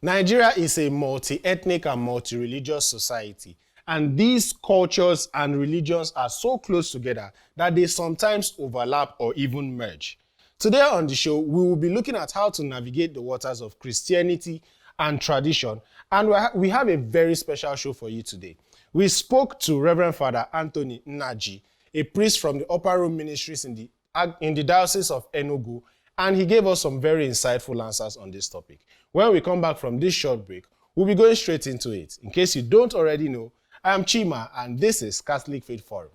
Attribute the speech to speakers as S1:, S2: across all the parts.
S1: Nigeria is a multi-ethnic and multi-religious society, and these cultures and religions are so close together that they sometimes overlap or even merge. Today on the show, we will be looking at how to navigate the waters of Christianity and tradition, and we have a very special show for you today. We spoke to Reverend Father Anthony Nnaji, a priest from the Upper Room Ministries in the Diocese of Enugu, and he gave us some very insightful answers on this topic. When we come back from this short break, we'll be going straight into it. In case you don't already know, I am Chima, and this is Catholic Faith Forum.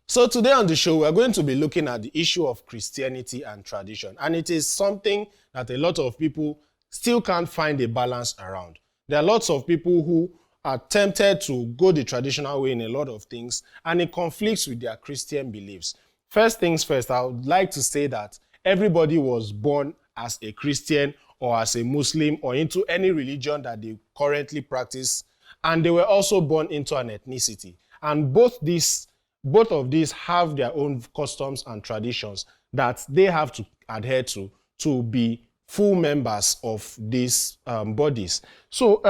S1: So today on the show, we're going to be looking at the issue of Christianity and tradition, and it is something that a lot of people still can't find a balance around. There are lots of people who are tempted to go the traditional way in a lot of things, and it conflicts with their Christian beliefs. First things first, I would like to say that everybody was born as a Christian or as a Muslim or into any religion that they currently practice, and they were also born into an ethnicity. And both of these have their own customs and traditions that they have to adhere to be full members of these bodies. So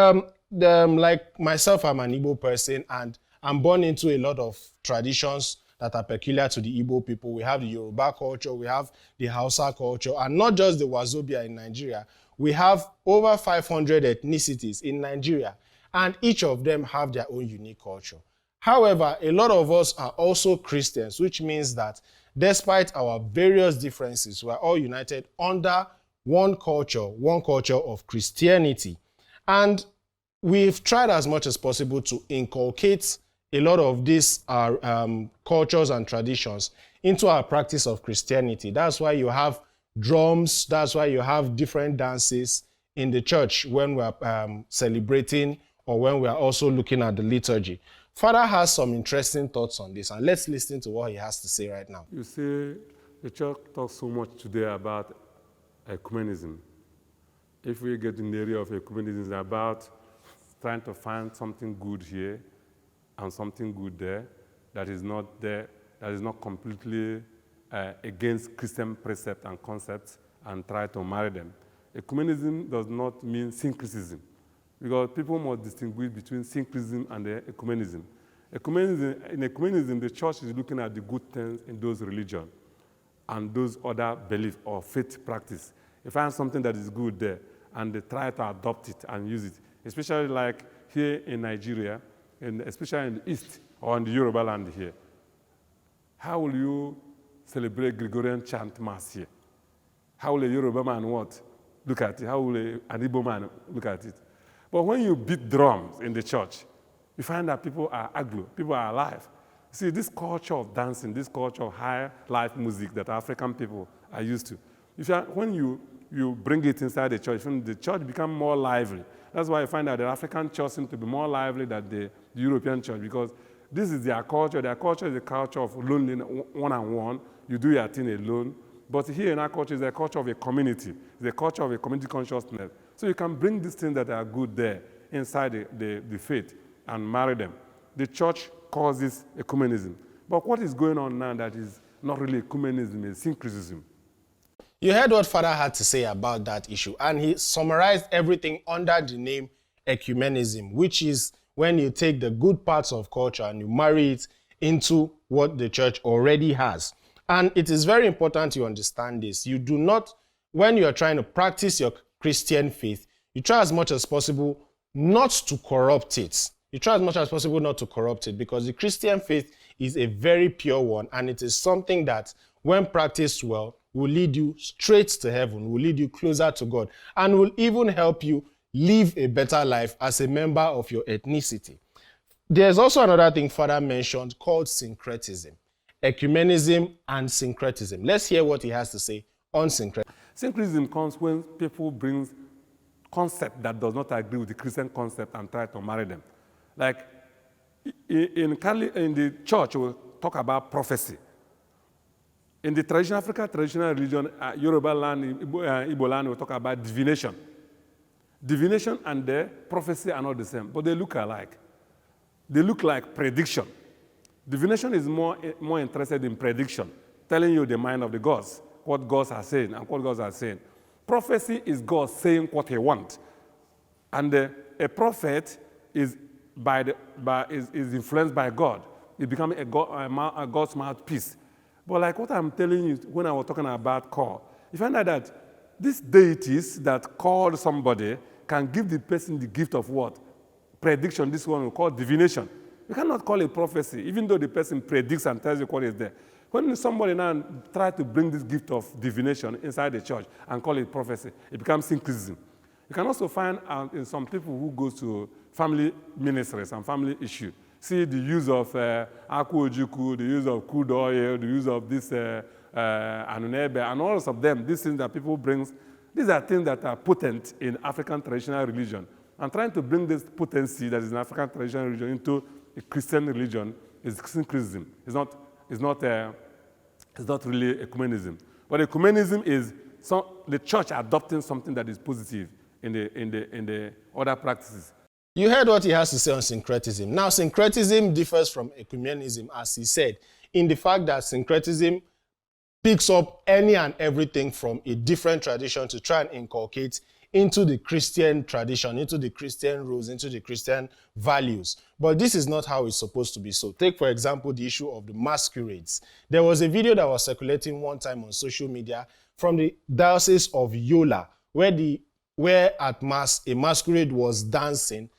S1: like myself, I'm an Igbo person, and I'm born into a lot of traditions that are peculiar to the Igbo people. We have the Yoruba culture, we have the Hausa culture, and not just the Wazobia in Nigeria. We have over 500 ethnicities in Nigeria, and each of them have their own unique culture. However, a lot of us are also Christians, which means that despite our various differences, we are all united under one culture of Christianity. And we've tried as much as possible to inculcate a lot of these cultures and traditions into our practice of Christianity. That's why you have drums, that's why you have different dances in the church when we're celebrating or when we're also looking at the liturgy. Father has some interesting thoughts on this, and let's listen to what he has to say right now.
S2: You see, the church talks so much today about ecumenism. If we get in the area of ecumenism, it's about trying to find something good here and something good there that is not there, that is not completely against Christian precept and concepts, and try to marry them. Ecumenism does not mean syncretism, because people must distinguish between syncretism and ecumenism. In ecumenism, the church is looking at the good things in those religions and those other beliefs or faith practice. They find something that is good there, and they try to adopt it and use it, especially like here in Nigeria, and especially in the East or in the Yoruba land here. How will you celebrate Gregorian chant mass here? How will a Yoruba man look at it? How will an Igbo man look at it? But when you beat drums in the church, you find that people are aglo, people are alive. See, this culture of dancing, this culture of high life music that African people are used to, when you bring it inside the church becomes more lively. That's why I find that the African church seems to be more lively than the European church, because this is their culture. Their culture is a culture of loneliness, one-on-one. You do your thing alone. But here in our culture, it's a culture of a community. It's a culture of a community consciousness. So you can bring these things that are good there inside the faith and marry them. The church calls this ecumenism. But what is going on now that is not really ecumenism, it's syncretism.
S1: You heard what Father had to say about that issue, and he summarized everything under the name ecumenism, which is when you take the good parts of culture and you marry it into what the church already has. And it is very important you understand this. You do not, when you're trying to practice your Christian faith, you try as much as possible not to corrupt it. You try as much as possible not to corrupt it, because the Christian faith is a very pure one, and it is something that, when practiced well, will lead you straight to heaven, will lead you closer to God, and will even help you live a better life as a member of your ethnicity. There's also another thing Father mentioned called syncretism. Ecumenism and syncretism. Let's hear what he has to say on syncretism.
S2: Syncretism comes when people bring concept that does not agree with the Christian concept and try to marry them. Like in the church, we'll talk about prophecy. In the traditional religion, Yoruba land, Igbo land, we'll talk about divination. Divination and the prophecy are not the same, but they look alike. They look like prediction. Divination is more interested in prediction, telling you the mind of the gods, what gods are saying and what gods are saying. Prophecy is God saying what he wants. And a prophet is influenced by God. It becomes a God's mouthpiece. But like what I'm telling you when I was talking about call, you find out that these deities that call somebody can give the person the gift of what? Prediction. This one we call divination. You cannot call it prophecy, even though the person predicts and tells you what is there. When somebody now tries to bring this gift of divination inside the church and call it prophecy, it becomes syncretism. You can also find out in some people who go to family ministries and family issue, see the use of akwojuku, the use of crude oil, the use of this anunebe, and all of them, these things that people bring, these are things that are potent in African traditional religion. And trying to bring this potency that is in African traditional religion into a Christian religion is syncretism. It's not really ecumenism. But ecumenism is the church adopting something that is positive in the other practices.
S1: You heard what he has to say on syncretism. Now, syncretism differs from ecumenism, as he said, in the fact that syncretism picks up any and everything from a different tradition to try and inculcate into the Christian tradition, into the Christian rules, into the Christian values. But this is not how it's supposed to be. So take, for example, the issue of the masquerades. There was a video that was circulating one time on social media from the Diocese of Yola, where at Mass, a masquerade was dancing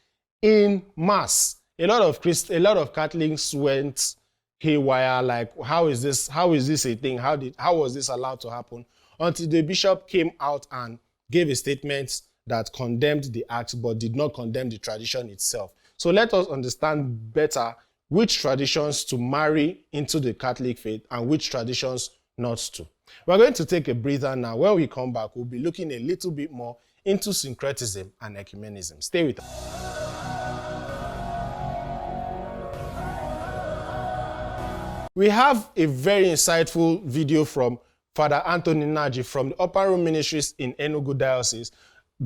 S1: in Mass. A lot of Catholics went haywire, like, how is this a thing? How was this allowed to happen? Until the bishop came out and gave a statement that condemned the act but did not condemn the tradition itself. So let us understand better which traditions to marry into the Catholic faith and which traditions not to. We're going to take a breather now. When we come back, we'll be looking a little bit more into syncretism and ecumenism. Stay with us. We have a very insightful video from Father Anthony Nnaji from the Upper Room Ministries in Enugu Diocese,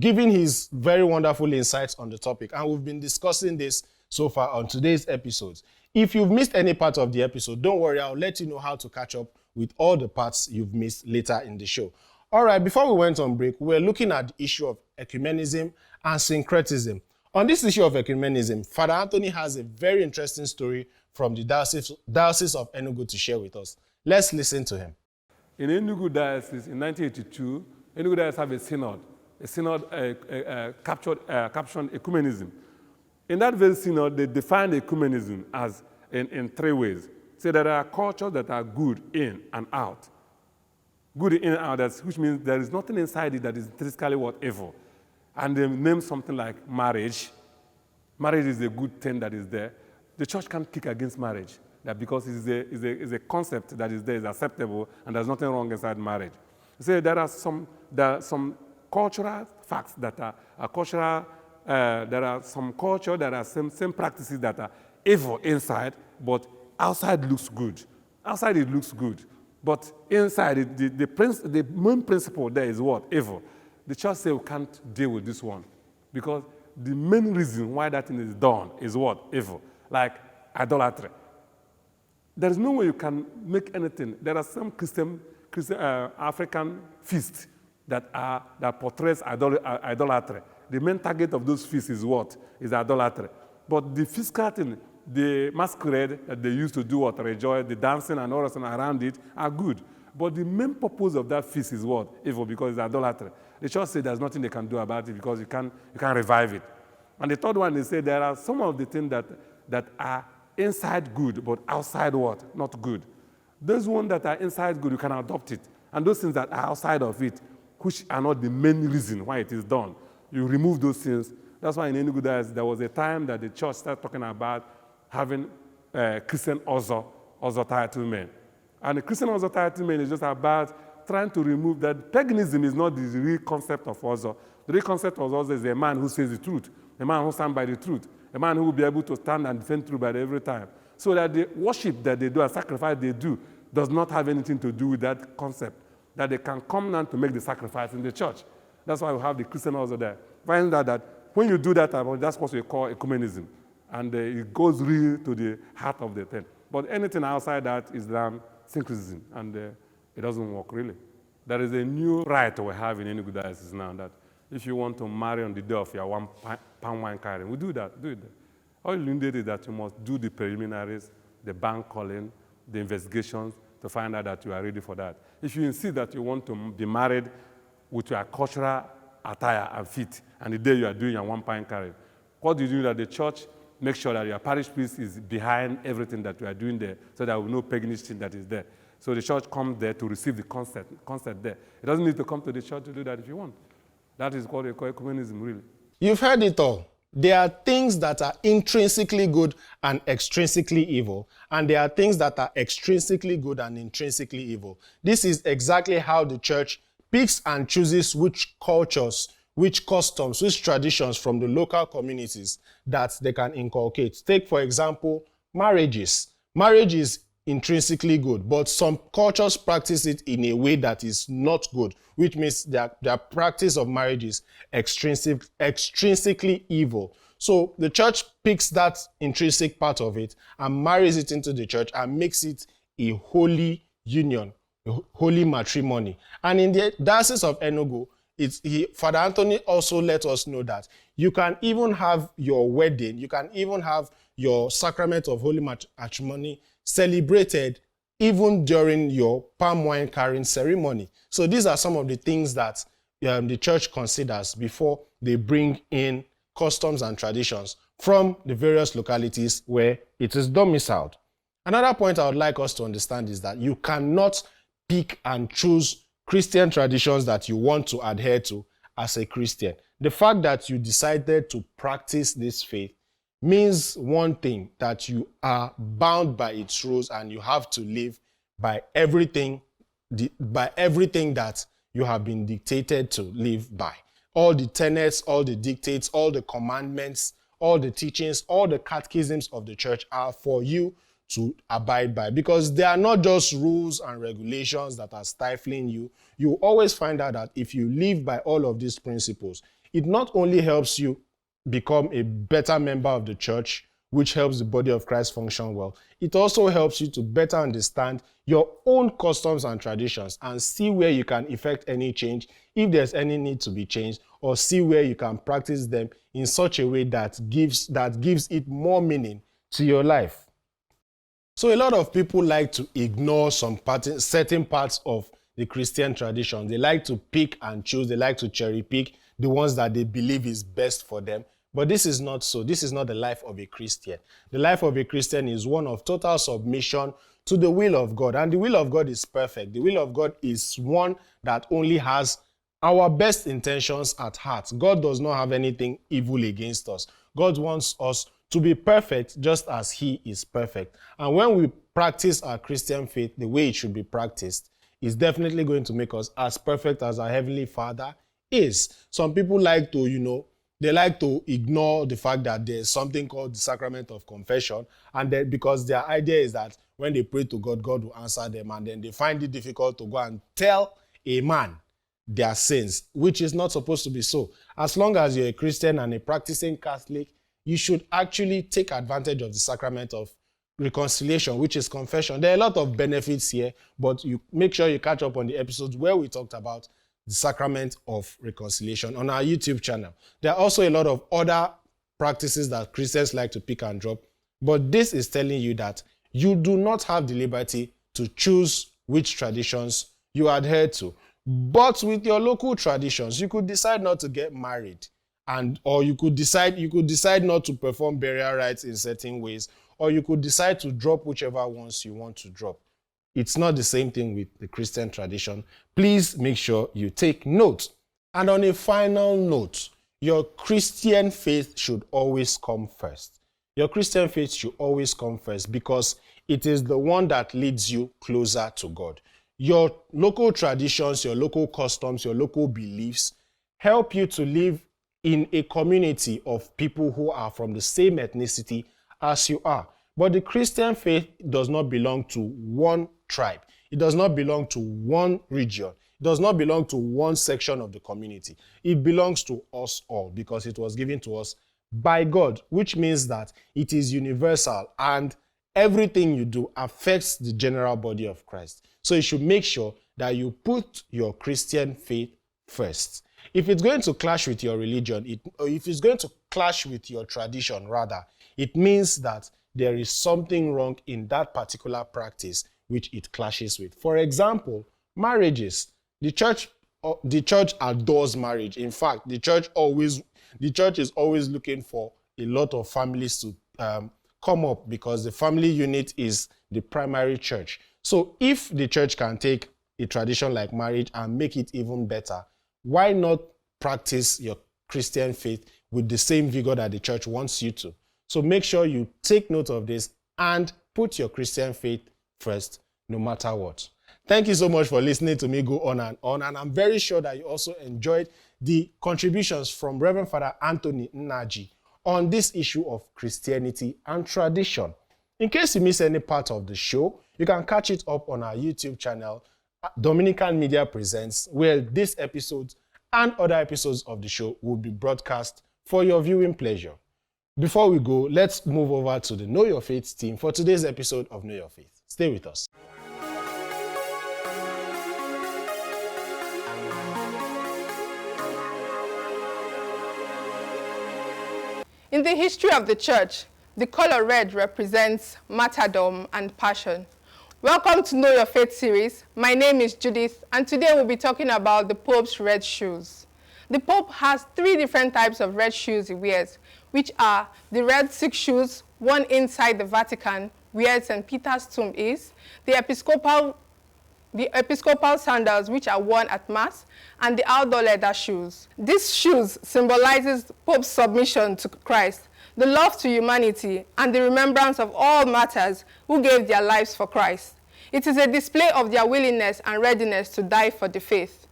S1: giving his very wonderful insights on the topic. And we've been discussing this so far on today's episodes. If you've missed any part of the episode, don't worry, I'll let you know how to catch up with all the parts you've missed later in the show. All right, before we went on break, we were looking at the issue of ecumenism and syncretism. On this issue of ecumenism, Father Anthony has a very interesting story from the Diocese of Enugu to share with us. Let's listen to him.
S2: In Enugu Diocese, in 1982, Enugu Diocese have a synod. A synod captured ecumenism. In that very synod, they defined ecumenism as in three ways. So there are cultures that are good in and out. Good in and out, which means there is nothing inside it that is intrinsically what evil. And they name something like marriage. Marriage is a good thing that is there. The church can't kick against marriage. That because it's a concept that is there, is acceptable, and there's nothing wrong inside marriage. So there are some cultural facts that are cultural. There are some culture that are same practices that are evil inside, but outside looks good. Outside it looks good, but inside the main principle there is what? Evil. The church says we can't deal with this one because the main reason why that thing is done is what? Evil, like idolatry. There is no way you can make anything. There are some Christian African feasts that portrays idolatry. The main target of those feasts is what? Is idolatry. But the physical thing, the masquerade that they used to do what? Rejoice, the dancing and all that around it are good. But the main purpose of that feast is what? Evil, because it's idolatry. The church says there's nothing they can do about it because you can't revive it. And the third one, they say there are some of the things that are inside good, but outside what? Not good. Those ones that are inside good, you can adopt it. And those things that are outside of it, which are not the main reason why it is done, you remove those things. That's why in Enugu there was a time that the church started talking about having Christian titlement. And the Christian titlement is just about trying to remove that. Paganism is not the real concept of Ozo. The real concept of Ozo is a man who says the truth, a man who stands by the truth, a man who will be able to stand and defend truth by every time. So that the worship that they do and sacrifice they do does not have anything to do with that concept, that they can come down to make the sacrifice in the church. That's why we have the Christian also there. Find out that when you do that, that's what we call ecumenism. And it goes really to the heart of the thing. But anything outside that is done syncretism, and it doesn't work really. There is a new right we have in any good diocese now that if you want to marry on the day of your palm wine carrying, we do that, do it. All you need is that you must do the preliminaries, the bank calling, the investigations to find out that you are ready for that. If you insist that you want to be married with your cultural attire and fit, and the day you are doing your one pine carrying, what do you do that the church makes sure that your parish priest is behind everything that you are doing there so that we know paganish thing that is there. So the church comes there to receive the concept there. It doesn't need to come to the church to do that if you want. That is what we call ecumenism, really.
S1: You've heard it all. There are things that are intrinsically good and extrinsically evil, and there are things that are extrinsically good and intrinsically evil. This is exactly how the church picks and chooses which cultures, which customs, which traditions from the local communities that they can inculcate. Take, for example, marriages. Marriage is intrinsically good, but some cultures practice it in a way that is not good, which means their practice of marriage is extrinsically evil. So the church picks that intrinsic part of it and marries it into the church and makes it a holy union, a holy matrimony. And in the Diocese of Enugu, Father Anthony also let us know that you can even have your wedding, you can even have your sacrament of holy matrimony celebrated even during your palm wine carrying ceremony. So these are some of the things that the church considers before they bring in customs and traditions from the various localities where it is domiciled. Another point I would like us to understand is that you cannot pick and choose Christian traditions that you want to adhere to as a Christian. The fact that you decided to practice this faith means one thing, that you are bound by its rules and you have to live by everything that you have been dictated to live by. All the tenets, all the dictates, all the commandments, all the teachings, all the catechisms of the church are for you to abide by, because they are not just rules and regulations that are stifling you. You always find out that if you live by all of these principles, it not only helps you become a better member of the church, which helps the body of Christ function well, it also helps you to better understand your own customs and traditions and see where you can effect any change, if there's any need to be changed, or see where you can practice them in such a way that gives it more meaning to your life. So a lot of people like to ignore certain parts of the Christian tradition. They like to pick and choose. They like to cherry pick the ones that they believe is best for them. But this is not so. This is not the life of a Christian. The life of a Christian is one of total submission to the will of God. And the will of God is perfect. The will of God is one that only has our best intentions at heart. God does not have anything evil against us. God wants us to be perfect just as He is perfect. And when we practice our Christian faith the way it should be practiced, it's definitely going to make us as perfect as our Heavenly Father is. Some people like to, they like to ignore the fact that there's something called the sacrament of confession, and then because their idea is that when they pray to God, God will answer them, and then they find it difficult to go and tell a man their sins, which is not supposed to be so. As long as you're a Christian and a practicing Catholic, you should actually take advantage of the sacrament of reconciliation, which is confession. There are a lot of benefits here, but you make sure you catch up on the episodes where we talked about the sacrament of reconciliation on our YouTube channel. There are also a lot of other practices that Christians like to pick and drop, but this is telling you that you do not have the liberty to choose which traditions you adhere to. But with your local traditions, you could decide not to get married, or you could decide not to perform burial rites in certain ways, or you could decide to drop whichever ones you want to drop. It's not the same thing with the Christian tradition. Please make sure you take note. And on a final note, your Christian faith should always come first. Your Christian faith should always come first because it is the one that leads you closer to God. Your local traditions, your local customs, your local beliefs help you to live in a community of people who are from the same ethnicity as you are. But the Christian faith does not belong to one tribe. It does not belong to one region. It does not belong to one section of the community. It belongs to us all because it was given to us by God, which means that it is universal and everything you do affects the general body of Christ. So you should make sure that you put your Christian faith first. If it's going to clash with your religion, or if it's going to clash with your tradition, rather, it means that there is something wrong in that particular practice which it clashes with. For example, marriages. The church adores marriage. In fact, the church is always looking for a lot of families to come up, because the family unit is the primary church. So if the church can take a tradition like marriage and make it even better, why not practice your Christian faith with the same vigor that the church wants you to? So make sure you take note of this and put your Christian faith first, no matter what. Thank you so much for listening to me go on, and I'm very sure that you also enjoyed the contributions from Reverend Father Anthony Nnaji on this issue of Christianity and tradition. In case you miss any part of the show, you can catch it up on our YouTube channel, Dominican Media Presents, where this episode and other episodes of the show will be broadcast for your viewing pleasure. Before we go, let's move over to the Know Your Faith team for today's episode of Know Your Faith. Stay with us.
S3: In the history of the church, the color red represents martyrdom and passion. Welcome to Know Your Faith series. My name is Judith, and today we'll be talking about the Pope's red shoes. The Pope has 3 different types of red shoes he wears, which are the red silk shoes, one inside the Vatican, where St. Peter's tomb is, the episcopal sandals, which are worn at Mass, and the outdoor leather shoes. These shoes symbolizes Pope's submission to Christ, the love to humanity, and the remembrance of all martyrs who gave their lives for Christ. It is a display of their willingness and readiness to die for the faith.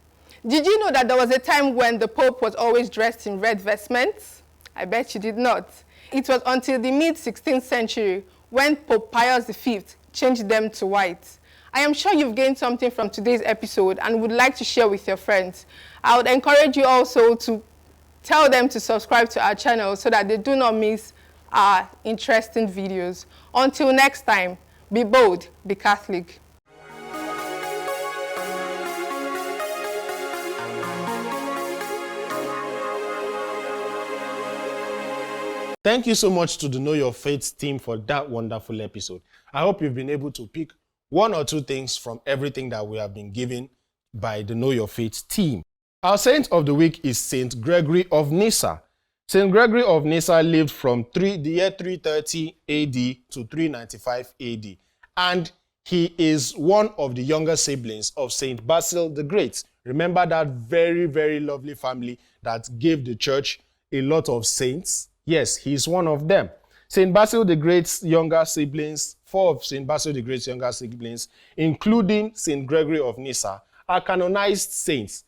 S3: Did you know that there was a time when the Pope was always dressed in red vestments? I bet you did not. It was until the mid-16th century when Pope Pius V changed them to white. I am sure you've gained something from today's episode and would like to share with your friends. I would encourage you also to tell them to subscribe to our channel so that they do not miss our interesting videos. Until next time, be bold, be Catholic.
S1: Thank you so much to the Know Your Faith team for that wonderful episode. I hope you've been able to pick 1 or 2 things from everything that we have been given by the Know Your Faith team. Our saint of the week is Saint Gregory of Nyssa. Saint Gregory of Nyssa lived from the year 330 AD to 395 AD, and he is one of the younger siblings of Saint Basil the Great. Remember that very, very lovely family that gave the church a lot of saints? Yes, he's one of them. Saint Basil the Great's younger siblings, 4 of Saint Basil the Great's younger siblings, including Saint Gregory of Nyssa, are canonized saints,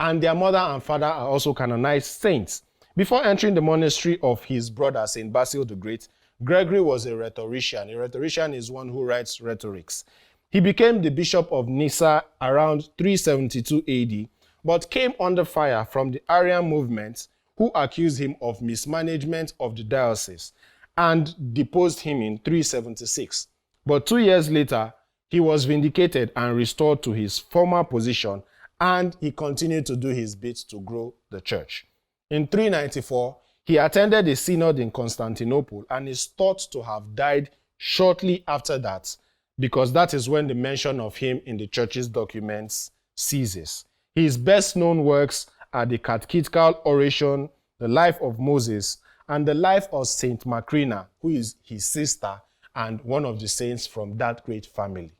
S1: and their mother and father are also canonized saints. Before entering the monastery of his brother, Saint Basil the Great, Gregory was a rhetorician. A rhetorician is one who writes rhetorics. He became the bishop of Nyssa around 372 AD, but came under fire from the Arian movement, who accused him of mismanagement of the diocese and deposed him in 376. But 2 years later, he was vindicated and restored to his former position, and he continued to do his bit to grow the church. In 394, he attended a synod in Constantinople and is thought to have died shortly after that, because that is when the mention of him in the church's documents ceases. His best known works are the Catechetical Oration, the Life of Moses, and the life of Saint Macrina, who is his sister and one of the saints from that great family.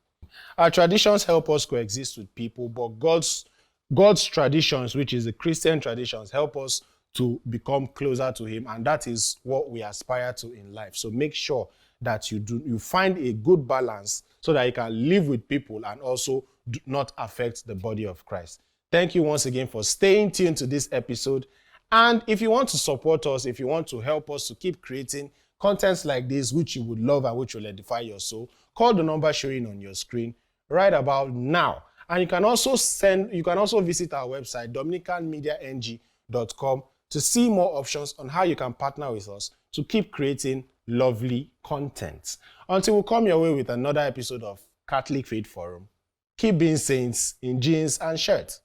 S1: Our traditions help us coexist with people, but God's traditions, which is the Christian traditions, help us to become closer to him, and that is what we aspire to in life. So make sure that you find a good balance so that you can live with people and also do not affect the body of Christ. Thank you once again for staying tuned to this episode. And if you want to support us, if you want to help us to keep creating contents like this, which you would love and which will edify your soul, call the number showing on your screen right about now. And you can also visit our website, dominicanmediang.com, to see more options on how you can partner with us to keep creating lovely content. Until we come your way with another episode of Catholic Faith Forum, keep being saints in jeans and shirts.